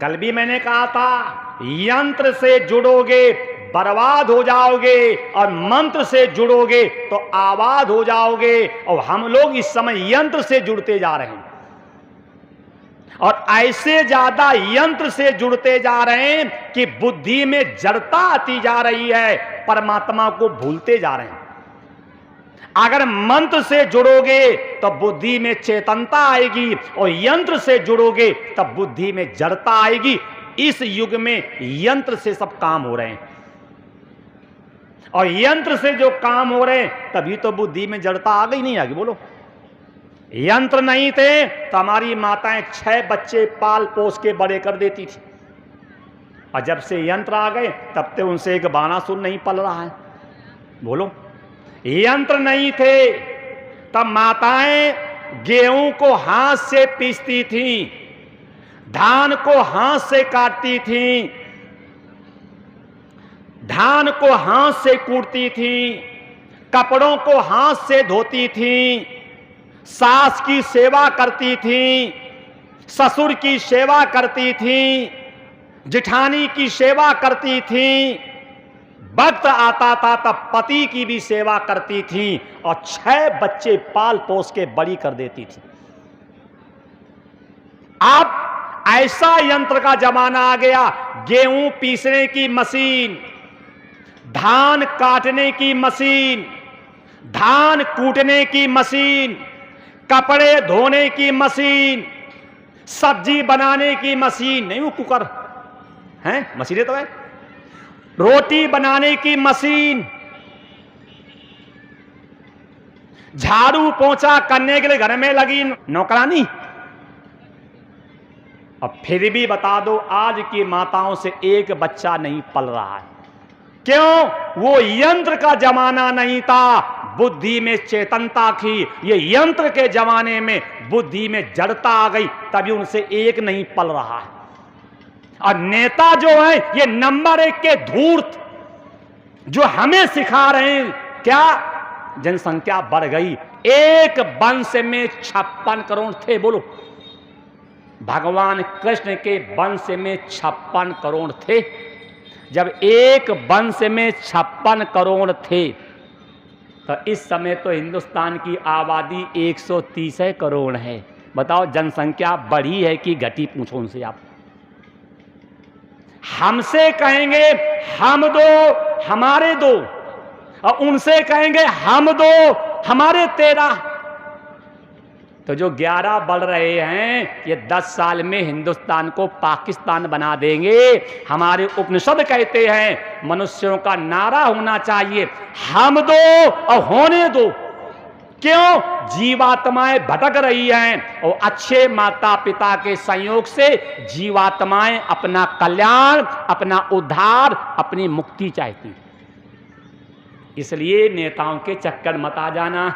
कल भी मैंने कहा था, यंत्र से जुड़ोगे बर्बाद हो जाओगे और मंत्र से जुड़ोगे तो आबाद हो जाओगे। और हम लोग इस समय यंत्र से जुड़ते जा रहे हैं और ऐसे ज्यादा यंत्र से जुड़ते जा रहे हैं कि बुद्धि में जड़ता आती जा रही है, परमात्मा को भूलते जा रहे हैं। अगर मंत्र से जुड़ोगे तो बुद्धि में चेतनता आएगी और यंत्र से जुड़ोगे तब बुद्धि में जड़ता आएगी। इस युग में यंत्र से सब काम हो रहे हैं और यंत्र से जो काम हो रहे हैं तभी तो बुद्धि में जड़ता आ गई। नहीं आ गई? बोलो। यंत्र नहीं थे तो हमारी माताएं 6 बच्चे पाल पोस के बड़े कर देती थी, और जब से यंत्र आ गए तब तक उनसे एक बानासुर नहीं पल रहा है। बोलो। यंत्र नहीं थे तब माताएं गेहूं को हाथ से पीसती थीं, धान को हाथ से काटती थीं, धान को हाथ से कूटती थीं, कपड़ों को हाथ से धोती थीं, सास की सेवा करती थीं, ससुर की सेवा करती थीं, जिठानी की सेवा करती थीं, वक्त आता था तब पति की भी सेवा करती थी और 6 बच्चे पाल पोस के बड़ी कर देती थी। अब ऐसा यंत्र का जमाना आ गया, गेहूं पीसने की मशीन, धान काटने की मशीन, धान कूटने की मशीन, कपड़े धोने की मशीन, सब्जी बनाने की मशीन, नहीं वो कुकर हैं, मशीनें तो है, रोटी बनाने की मशीन, झाड़ू पोंछा करने के लिए घर में लगी नौकरानी। अब फिर भी बता दो, आज की माताओं से एक बच्चा नहीं पल रहा है। क्यों? वो यंत्र का जमाना नहीं था, बुद्धि में चेतनता थी। ये यंत्र के जमाने में बुद्धि में जड़ता आ गई, तभी उनसे एक नहीं पल रहा है। और नेता जो है ये नंबर 1 के धूर्त जो हमें सिखा रहे हैं, क्या जनसंख्या बढ़ गई। एक वंश में 56 करोड़ थे। बोलो। भगवान कृष्ण के वंश में 56 करोड़ थे। जब एक वंश में 56 करोड़ थे तो इस समय तो हिंदुस्तान की आबादी 130 करोड़ है। बताओ जनसंख्या बढ़ी है कि घटी? पूछो उनसे आप। हमसे कहेंगे हम दो हमारे दो, और उनसे कहेंगे हम दो हमारे 13। तो जो 11 बढ़ रहे हैं ये 10 साल में हिंदुस्तान को पाकिस्तान बना देंगे। हमारे उपनिषद कहते हैं मनुष्यों का नारा होना चाहिए, हम दो और होने दो। क्यों? जीवात्माएं भटक रही हैं और अच्छे माता पिता के संयोग से जीवात्माएं अपना कल्याण, अपना उद्धार, अपनी मुक्ति चाहती। इसलिए नेताओं के चक्कर मत आ जाना।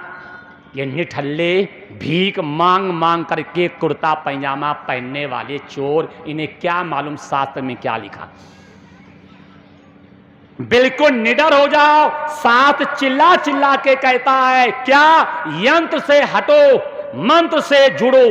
ये निठल्ले भीख मांग मांग करके कुर्ता पैजामा पहनने वाले चोर, इन्हें क्या मालूम शास्त्र में क्या लिखा। बिल्कुल निडर हो जाओ। साथ चिल्ला चिल्ला के कहता है क्या? यंत्र से हटो, मंत्र से जुड़ो।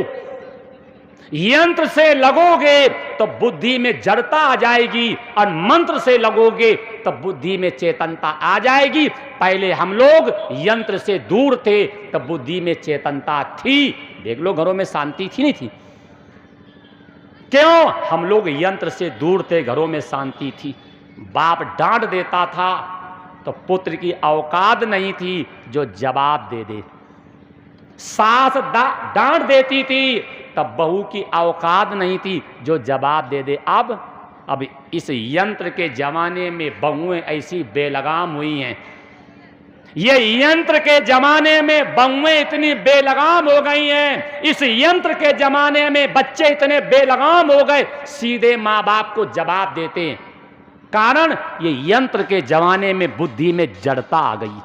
यंत्र से लगोगे तो बुद्धि में जड़ता आ जाएगी और मंत्र से लगोगे तो बुद्धि में चेतनता आ जाएगी। पहले हम लोग यंत्र से दूर थे तो बुद्धि में चेतनता थी। देख लो घरों में शांति थी नहीं थी? क्यों? हम लोग यंत्र से दूर थे, घरों में शांति थी। बाप डांट देता था तो पुत्र की औकात नहीं थी जो जवाब दे दे। सास डांट देती थी तब बहू की औकात नहीं थी जो जवाब दे दे। अब इस यंत्र के जमाने में बहुएं ऐसी बेलगाम हुई हैं। ये यंत्र के जमाने में बहुएं इतनी बेलगाम हो गई हैं। इस यंत्र के जमाने में बच्चे इतने बेलगाम हो गए, सीधे माँ बाप को जवाब देते हैं। कारण ये यंत्र के जमाने में बुद्धि में जड़ता आ गई।